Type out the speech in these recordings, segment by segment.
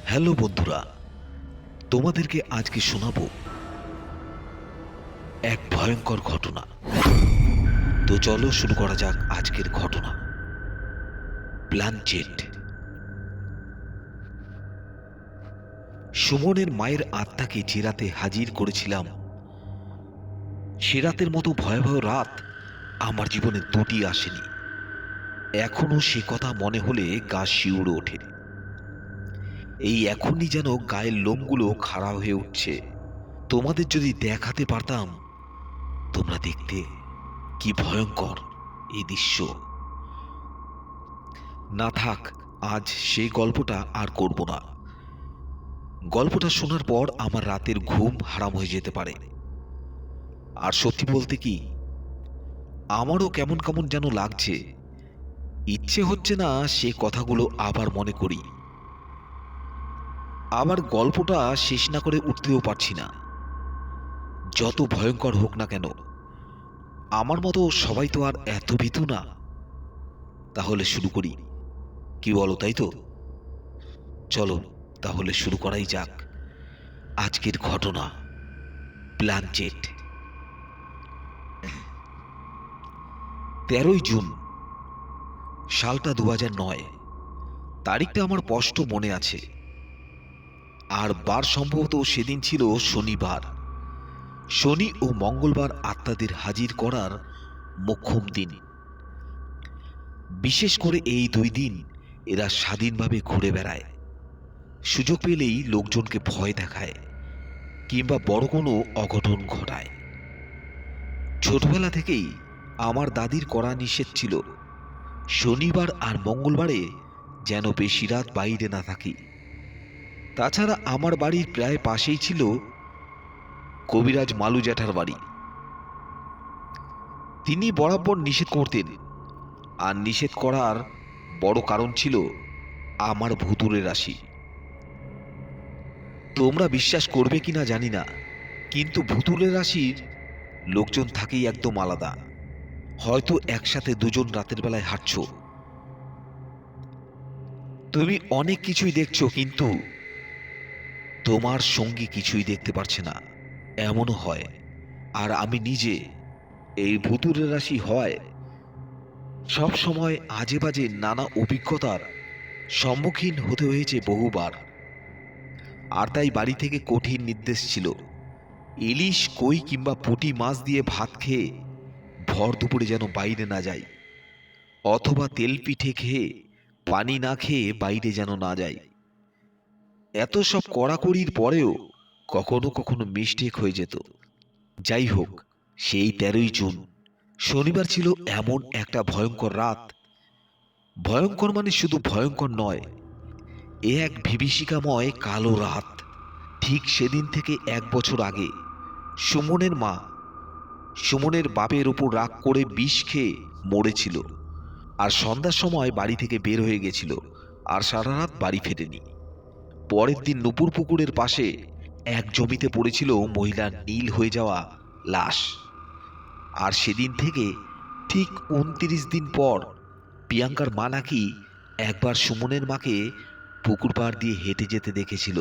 Hello বন্ধুরা, তোমাদেরকে আজকে শোনাবো এক ভয়ঙ্কর ঘটনা। তো চলো শুরু করা যাক আজকের ঘটনা। Plan Z. সুমনের মায়ের আত্মাকে যে রাতে হাজির করেছিলাম, সে রাতের মতো ভয়াবহ রাত আমার জীবনে দুটি আসেনি। এখনো সে কথা মনে হলে গা শিউরে ওঠে। এই এখনই যেন গায়ের লোমগুলো খাড়া হয়ে উঠছে। তোমাদের যদি দেখাতে পারতাম, তোমরা দেখতে কি ভয়ঙ্কর এই দৃশ্য। না থাক, আজ সেই গল্পটা আর করব না। গল্পটা শোনার পর আমার রাতের ঘুম হারাম হয়ে যেতে পারে। আর সত্যি বলতে কি, আমারও কেমন কেমন যেন লাগছে। ইচ্ছে হচ্ছে না সে কথাগুলো আবার মনে করি। আবার গল্পটা শেষ না করে উঠতেও পারছি না। যত ভয়ঙ্কর হোক না কেন, আমার মতো সবাই তো আর এত ভীতু না। তাহলে শুরু করি, কি বলো, তাই তো? চলো তাহলে শুরু করাই যাক আজকের ঘটনা, প্ল্যান জেড। 13ই জুন, সালটা 2009। তারিখটা আমার স্পষ্ট মনে আছে। আর বার সম্ভবত সেদিন ছিল শনিবার। শনি ও মঙ্গলবার আত্মাদের হাজির করার মোক্ষম দিন। বিশেষ করে এই দুই দিন এরা স্বাধীনভাবে ঘুরে বেড়ায়। সুযোগ পেলেই লোকজনকে ভয় দেখায় কিংবা বড় কোনো অঘটন ঘটায়। ছোটবেলা থেকেই আমার দাদির কড়া নিষেধ ছিল, শনিবার আর মঙ্গলবারে যেন বেশি রাত বাইরে না থাকি। তাছাড়া আমার বাড়ির প্রায় পাশেই ছিল কবিরাজ মালু জ্যাঠার বাড়ি। তিনি বরাবর নিষেধ করতেন। আর নিষেধ করার বড় কারণ ছিল আমার ভুতুড়ে রাশি। তোমরা বিশ্বাস করবে কিনা জানি না, কিন্তু ভুতুড়ে রাশির লোকজন থাকেই একদম আলাদা। হয়তো একসাথে দুজন রাতের বেলায় হাঁটছ, তুমি অনেক কিছুই দেখছো, কিন্তু তোমার সঙ্গী কিছুই দেখতে পারছে না, এমনও হয়। আর আমি নিজে এই ভুতুড়ে রাশি হয় সব সময় আজে বাজে নানা অভিজ্ঞতার সম্মুখীন হতে হয়েছে বহুবার। আর তাই বাড়ি থেকে কঠিন নির্দেশ ছিল, ইলিশ, কই কিংবা পুঁটি মাছ দিয়ে ভাত খেয়ে ভর দুপুরে যেন বাইরে না যাই, অথবা তেল পিঠে খেয়ে পানি না খেয়ে বাইরে যেন না যাই। এত সব কড়াকড়ির পরেও কখনো কখনো মিস্টেক হয়ে যেত। যাই হোক, সেই 13ই জুন শনিবার ছিল এমন একটা ভয়ঙ্কর রাত। ভয়ঙ্কর মানে শুধু ভয়ঙ্কর নয়, এ এক বিভীষিকাময় কালো রাত। ঠিক সেদিন থেকে 1 বছর আগে সুমনের মা সুমনের বাপের ওপর রাগ করে বিষ খেয়ে মরেছিল। আর সন্ধ্যার সময় বাড়ি থেকে বের হয়ে গেছিল, আর সারা রাত বাড়ি ফেরেনি। পরের দিন নুপুর পুকুরের পাশে এক জমিতে পড়েছিল মহিলার নীল হয়ে যাওয়া লাশ। আর সেদিন থেকে ঠিক 29 দিন পর প্রিয়াঙ্কার মা নাকি একবার সুমনের মাকে পুকুর পাড় দিয়ে হেঁটে যেতে দেখেছিল।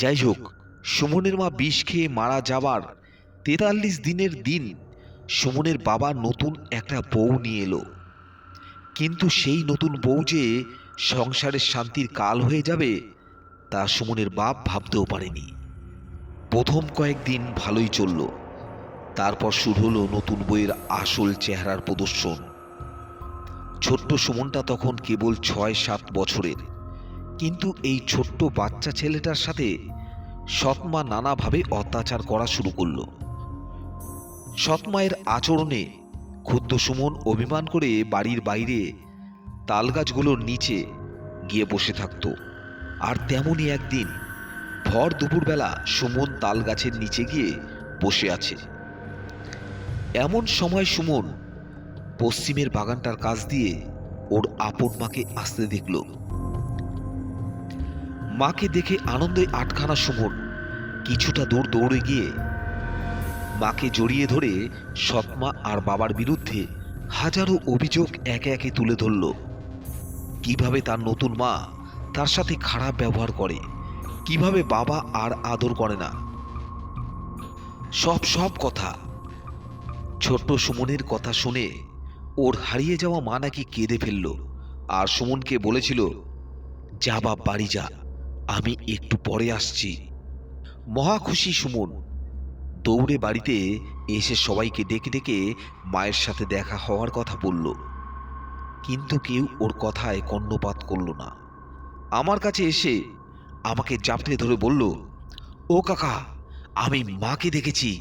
যাই হোক, সুমনের মা বিষ খেয়ে মারা যাবার 43 দিনের দিন সুমনের বাবা নতুন একটা বউ নিয়ে এলো। কিন্তু সেই নতুন বউ যে সংসারের শান্তির কাল হয়ে যাবে, তা সুমনের বাপ ভাবতেও পারেনি। প্রথম কয়েকদিন ভালোই চলল, তারপর শুরু হলো নতুন বইয়ের আসল চেহারার প্রদর্শন। ছোট্ট সুমনটা তখন কেবল 6-7 বছরের, কিন্তু এই ছোট্ট বাচ্চা ছেলেটার সাথে সৎমা নানাভাবে অত্যাচার করা শুরু করল। সৎমায়ের আচরণে ক্ষুব্ধ সুমন অভিমান করে বাড়ির বাইরে তালগাছগুলোর নিচে গিয়ে বসে থাকত। আর তেমনই একদিন ভর দুপুরবেলা সুমন তাল গাছের নিচে গিয়ে বসে আছে। এমন সময় সুমন পশ্চিমের বাগানটার কাছ দিয়ে ওর আপন মাকে আসতে দেখল। মাকে দেখে আনন্দে আটখানা সুমন কিছুটা দূর দৌড়ে গিয়ে মাকে জড়িয়ে ধরে সৎমা আর বাবার বিরুদ্ধে হাজারো অভিযোগ একে একে তুলে ধরল। কিভাবে তার নতুন মা তার সাথে খারাপ ব্যবহার করে, কিভাবে বাবা আর আদর করে না, সব সব কথা। ছোট্ট সুমনের কথা শুনে ওর হারিয়ে যাওয়া মা নাকি কেঁদে ফেলল, আর সুমনকে বলেছিল, যা বাপ বাড়ি যা, আমি একটু পরে আসছি। মহা খুশি সুমন দৌড়ে বাড়িতে এসে সবাইকে ডেকে ডেকে মায়ের সাথে দেখা হওয়ার কথা বলল, কিন্তু কেউ ওর কথায় কর্ণপাত করল না। আমার কাছে এসে আমাকে জাপটে ধরে বলল, ও কাকা, আমি মাকে দেখেছি।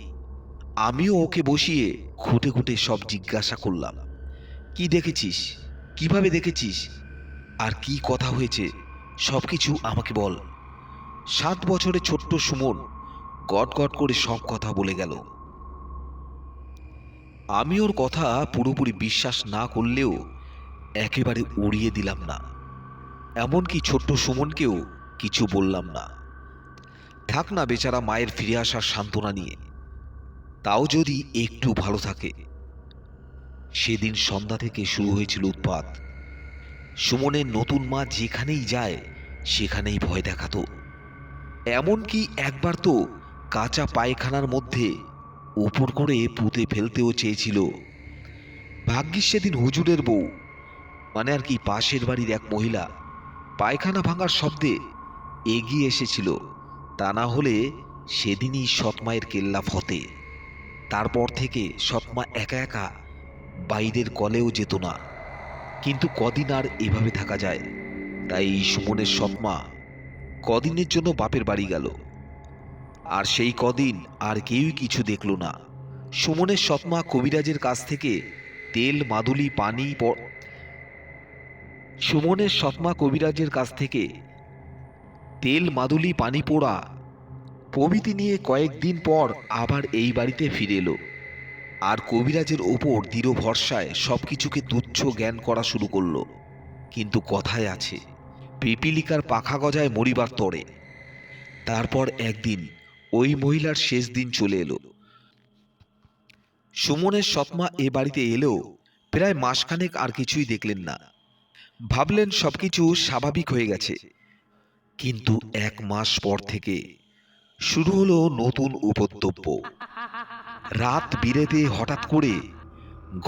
আমিও ওকে বসিয়ে খুঁটে খুঁটে সব জিজ্ঞাসা করলাম, কি দেখেছিস, কিভাবে দেখেছিস, আর কি কথা হয়েছে, সবকিছু আমাকে বল। 7 বছরের ছোট্ট সুমন গট গট করে সব কথা বলে গেল। আমি ওর কথা পুরোপুরি বিশ্বাস না করলেও একেবারে উড়িয়ে দিলাম না, এমনকি ছোট্ট সুমনকেও কিছু বললাম না। থাক না বেচারা মায়ের ফিরে আসার সান্ত্বনা নিয়ে, তাও যদি একটু ভালো থাকে। সেদিন সন্ধ্যা থেকে শুরু হয়েছিল উৎপাত। সুমনের নতুন মা যেখানেই যায় সেখানেই ভয় দেখাতো। এমনকি একবার তো কাঁচা পায়খানার মধ্যে উপর করে পুঁতে ফেলতেও চেয়েছিল। ভাগ্যিস সেদিন হুজুরের বউ, মানে আর কি পাশের বাড়ির এক মহিলা, পায়খানা ভাঙার শব্দে এগিয়ে এসেছিল, তা না হলে সেদিনই সৎমায়ের কেল্লা ফতে। তারপর থেকে সৎমা একা একা বাইরের কলেও যেত না। কিন্তু কদিন আর এভাবে থাকা যায়, তাই সুমনের সৎমা কদিনের জন্য বাপের বাড়ি গেল। আর সেই কদিন আর কেউই কিছু দেখল না। সুমনের সৎমা কবিরাজের কাছ থেকে তেল মাদুলি পানি সুমনের সৎমা কবিরাজের কাছ থেকে তেল মাদুলি পানি পোড়া প্রভৃতি নিয়ে কয়েকদিন পর আবার এই বাড়িতে ফিরে এলো। আর কবিরাজের ওপর দৃঢ় ভরসায় সবকিছুকে তুচ্ছ জ্ঞান করা শুরু করলো। কিন্তু কথায় আছে, পিপিলিকার পাখা গজায় মরিবার তরে। তারপর একদিন ওই মহিলার শেষ দিন চলে এলো। সুমনের সৎমা এ বাড়িতে এলেও প্রায় মাসখানেক আর কিছুই দেখলেন না। ভাবলেন সবকিছু স্বাভাবিক হয়ে গেছে। কিন্তু 1 মাস পর থেকে শুরু হলো নতুন উপদ্রব্য। রাত বিরেতে হঠাৎ করে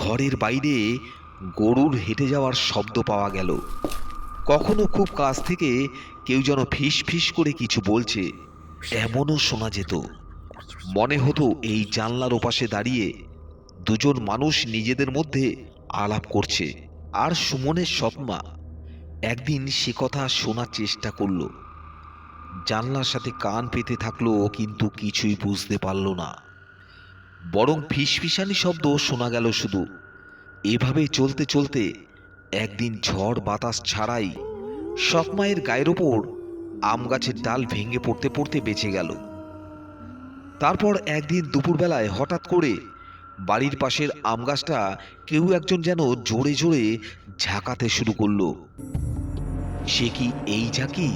ঘরের বাইরে গরুর হেঁটে যাওয়ার শব্দ পাওয়া গেল। কখনো খুব কাছ থেকে কেউ যেন ফিস ফিস করে কিছু বলছে, এমনও শোনা যেত। মনে হতো এই জানলার ওপাশে দাঁড়িয়ে দুজন মানুষ নিজেদের মধ্যে আলাপ করছে। আর সুমনের সৎমা একদিন সে কথা শোনার চেষ্টা করলো, জানলার সাথে কান পেতে থাকলো, কিন্তু কিছুই বুঝতে পারল না, বরং ফিসফিসানি শব্দ শোনা গেল শুধু। এভাবে চলতে চলতে একদিন ঝড় বাতাস ছাড়াই সৎমায়ের গায়ের ওপর আম গাছের ডাল ভেঙে পড়তে পড়তে বেঁচে গেল। তারপর একদিন দুপুরবেলায় হঠাৎ করে বাড়ির পাশের আম গাছটা কেউ একজন যেন জোরে জোরে ঝাঁকাতে শুরু করলো। সে কি এই ঝাঁকি?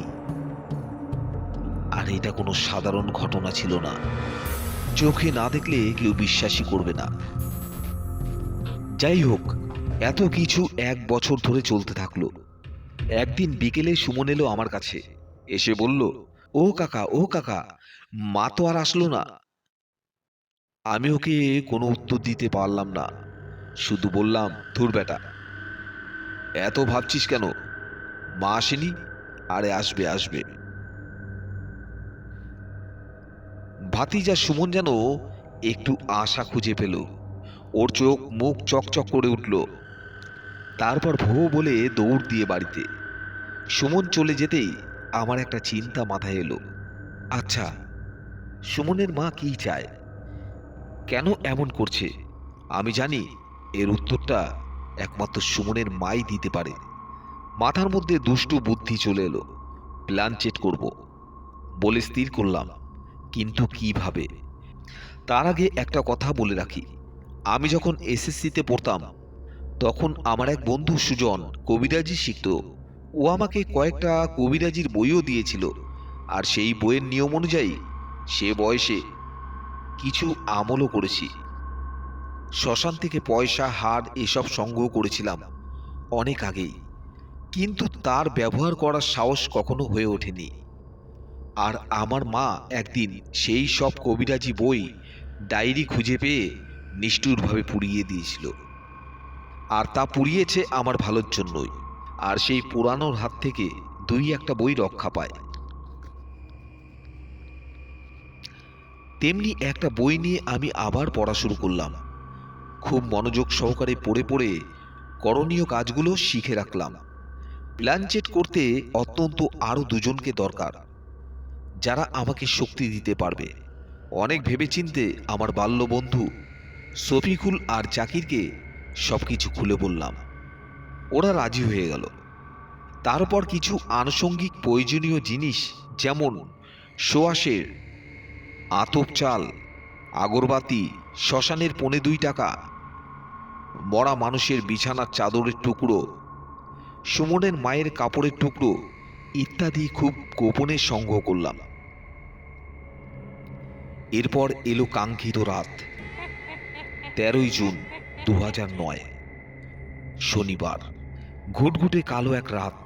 আর এটা কোনো সাধারণ ঘটনা ছিল না। চোখে না দেখলে কেউ বিশ্বাসই করবে না। যাই হোক, এত কিছু 1 বছর ধরে চলতে থাকলো। একদিন বিকেলে সুমন এলো আমার কাছে, এসে বলল, ও কাকা, ও কাকা, মা তো আর আসলো না। আমি ওকে কোনো উত্তর দিতে পারলাম না, শুধু বললাম, ধুর বেটা, এত ভাবছিস কেন, মা আসেনি। আরে আসবে আসবে। ভাতিজা সুমন যেন একটু আশা খুঁজে পেল। ওর চোখ মুখ চকচক করে উঠল। তারপর ভো বলে দৌড় দিয়ে বাড়িতে। সুমন চলে যেতেই আমার একটা চিন্তা মাথায় এলো। আচ্ছা, সুমনের মা কি চায়, কেন এমন করছে? আমি জানি এর উত্তরটা একমাত্র সুমনের মাই দিতে পারে। মাথার মধ্যে দুষ্টু বুদ্ধি চলে এলো। প্ল্যান চেট করব বলে স্থির করলাম, কিন্তু কিভাবে? তার আগে একটা কথা বলে রাখি, আমি যখন এসএসসিতে পড়তাম তখন আমার এক বন্ধু সুজন কবিরাজি শিখত। ও আমাকে কয়েকটা কবিরাজির বইও দিয়েছিল। আর সেই বইয়ের নিয়ম অনুযায়ী সে বয়সে কিছু আমলও করেছি। শ্মশান থেকে পয়সা হার এসব সংগ্রহ করেছিলাম অনেক আগেই। কিন্তু তার ব্যবহার করার সাহস কখনো হয়ে ওঠেনি। আর আমার মা একদিন সেই সব কবিরাজি বই, ডায়েরি খুঁজে পেয়ে নিষ্ঠুরভাবে পুড়িয়ে দিয়েছিল। আর তা পুড়িয়েছে আমার ভালোর জন্যই। আর সেই পুরানোর হাত থেকে দুই একটা বই রক্ষা পায়। তেমনি একটা বই নিয়ে আমি আবার পড়া শুরু করলাম। খুব মনোযোগ সহকারে পড়ে পড়ে করণীয় কাজগুলো শিখে রাখলাম। প্ল্যানচেট করতে অত্যন্ত আরও দুজনকে দরকার, যারা আমাকে শক্তি দিতে পারবে। অনেক ভেবেচিন্তে আমার বাল্যবন্ধু শফিকুল আর জাকিরকে সবকিছু খুলে বললাম। ওরা রাজি হয়ে গেল। তারপর কিছু আনুষঙ্গিক প্রয়োজনীয় জিনিস, যেমন সোয়াশের, আতপ চাল, আগরবাতি, শ্মশানের 2.25 টাকা, মরা মানুষের বিছানার চাদরের টুকরো, সুমনের মায়ের কাপড়ের টুকরো ইত্যাদি খুব গোপনে সংগ্রহ করলাম। এরপর এলো কাঙ্ক্ষিত রাত, 13ই জুন 2009, শনিবার। ঘুটঘুটে কালো এক রাত।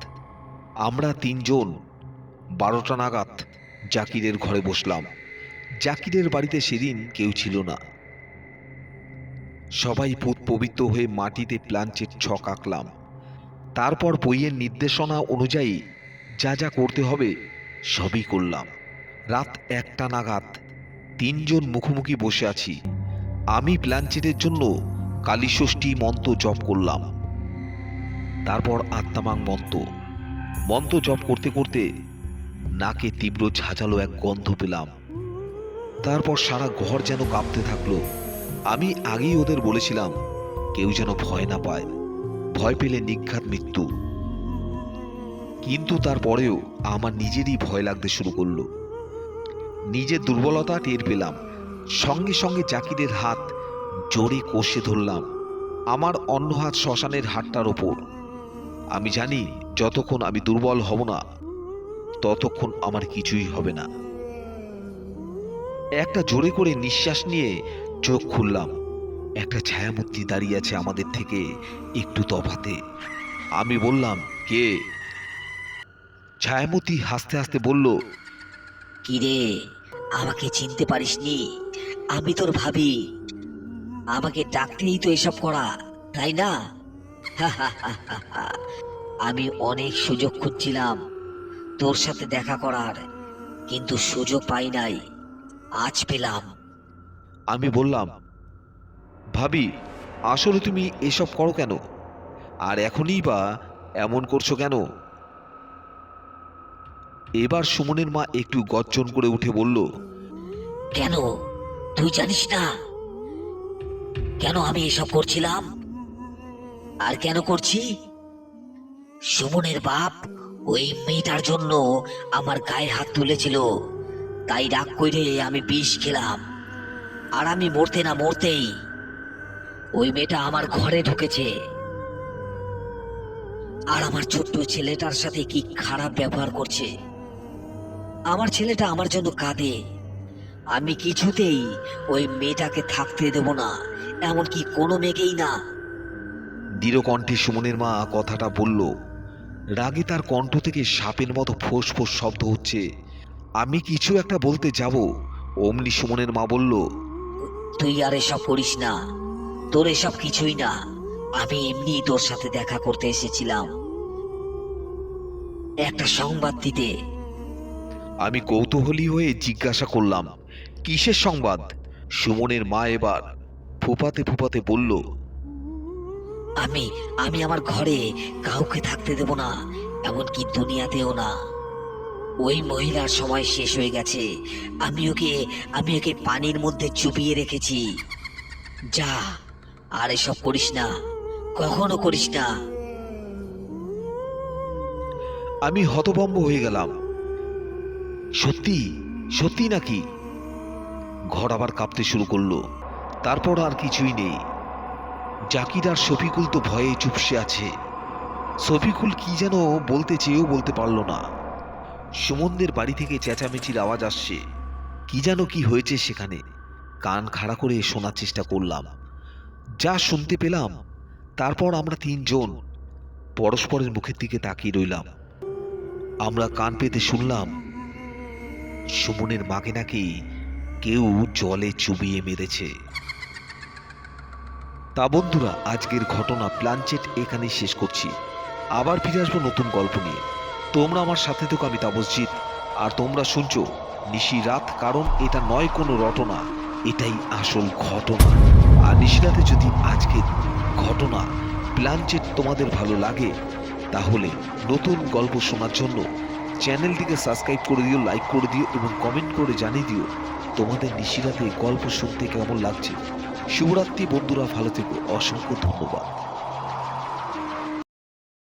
আমরা তিনজন 12টা নাগাদ জাকিরের ঘরে বসলাম। জাকিরের বাড়িতে সেদিন কেউ ছিল না। সবাই ভূত পবিত্র হয়ে মাটিতে প্ল্যানচেট ছক আঁকলাম। তারপর বইয়ের নির্দেশনা অনুযায়ী যা যা করতে হবে সবই করলাম। রাত 1টা নাগাদ তিনজন মুখোমুখি বসে আছি। আমি প্ল্যানচেটের জন্য কালীষষ্ঠী মন্ত্র জপ করলাম। তারপর আত্মামাং মন্ত্র জপ করতে করতে নাকে তীব্র ঝাঁঝালো এক গন্ধ পেলাম। তারপর সারা ঘর যেন কাঁপতে থাকলো। আমি আগেই ওদের বলেছিলাম কেউ যেন ভয় না পায়, ভয় পেলে নিঘাত মৃত্যু। কিন্তু তারপরেও আমার নিজেরই ভয় লাগতে শুরু করলো। নিজের দুর্বলতা টের পেলাম। সঙ্গে সঙ্গে জাকিরের হাত জোরে কষে ধরলাম। আমার অন্য হাত শ্মশানের হাতটার ওপর। আমি জানি যতক্ষণ আমি দুর্বল হব না ততক্ষণ আমার কিছুই হবে না। একটা জোরে করে নিঃশ্বাস নিয়ে চোখ খুললাম। একটা ছায়ামূর্তি দাঁড়িয়ে আছে আমাদের থেকে একটু তফাতে। আমি বললাম, কে? ছায়ামূর্তি হাসতে হাসতে বলল, কিরে, আমাকে চিনতে পারিসনি? আমি তোর ভাবি। আমাকে ডাকতেই তো এসব করা, তাই না? আমি অনেক সুযোগ খুঁজছিলাম তোর সাথে দেখা করার, কিন্তু সুযোগ পাই নাই। আজ পেলাম। আমি বললাম, ভাবি, আসলে তুমি এসব করো কেন? আর এখনই বা এমন করছো কেন? এবার সুমনের মা একটু গর্জন করে উঠে বলল, কেন? তুই জানিস না কেন আমি এসব করছিলাম আর কেন করছি? সুমনের বাপ ওই মেয়েটার জন্য আমার গায়ে হাত তুলেছিল, তাই রাগ করে আমি বিষ খেলাম। আর আমি মরতে না মরতেই ওই মেয়েটা আমার ঘরে ঢুকেছে। আর আমার ছোট্ট ছেলেটার সাথে কি খারাপ ব্যবহার করছে। আমার ছেলেটা আমার জন্য কাঁদে। আমি কিছুতেই ওই মেয়েটাকে থাকতে দেব না, এমনকি কোনো মেয়েকেই না। দৃঢ় কণ্ঠে সুমনের মা কথাটা বলল। রাগে তার কণ্ঠ থেকে সাপের মতো ফোঁস ফোঁস শব্দ হচ্ছে। আমি কিছু একটা বলতে যাব, অমনি সুমনের মা বলল, তুই আর এসব করিস না, তোর এসব কিছুই না। আমি এমনি তোর সাথে দেখা করতে এসেছিলাম, একটা সংবাদ দিতে। আমি কৌতূহলী হয়ে জিজ্ঞাসা করলাম, কিসের সংবাদ? সুমনের মা এবার ফুপাতে ফুপাতে বলল, আমি আমি আমার ঘরে কাউকে থাকতে দেব না, এমনকি দুনিয়াতেও না। ওই মহিলার সময় শেষ হয়ে গেছে। আমি ওকে পানির মধ্যে চুপিয়ে রেখেছি। যা, আর এসব করিস না, কখনো করিস না। আমি হতভম্ব হয়ে গেলাম। সত্যি সত্যি নাকি? ঘর আবার কাঁপতে শুরু করলো। তারপর আর কিছুই নেই। জাকির আর শফিকুল তো ভয়ে চুপসে আছে। শফিকুল কি যেন বলতে চেয়েও বলতে পারল না। সুমনদের বাড়ি থেকে চেঁচামেচির আওয়াজ আসছে। কি যেন কি হয়েছে সেখানে। কান খাড়া করে শোনার চেষ্টা করলাম। যা শুনতে পেলাম, তারপর আমরা তিনজন পরস্পরের মুখের দিকে তাকিয়ে রইলাম। আমরা কান পেতে শুনলাম সুমনের মাকে নাকি কেউ জলে চুবিয়ে মেরেছে। তা বন্ধুরা, আজকের ঘটনা প্ল্যানচেট এখানেই শেষ করছি। আবার ফিরে আসবো নতুন গল্প নিয়ে। তোমরা আমার সাথে থেকো, আমি তাপসজিৎ। আর তোমরা শুনছো নিশিরাত, কারণ এটা নয় কোনো রটনা, এটাই আসল ঘটনা। আর নিশিরাতে যদি আজকের ঘটনা প্ল্যানচেট তোমাদের ভালো লাগে, তাহলে নতুন গল্প শোনার জন্য চ্যানেলটিকে সাবস্ক্রাইব করে দিও, লাইক করে দিও এবং কমেন্ট করে জানিয়ে দিও তোমাদের নিশিরাতে গল্প শুনতে কেমন লাগছে। শুভরাত্রি বন্ধুরা, ভালো থেকো, অসংখ্য ধন্যবাদ।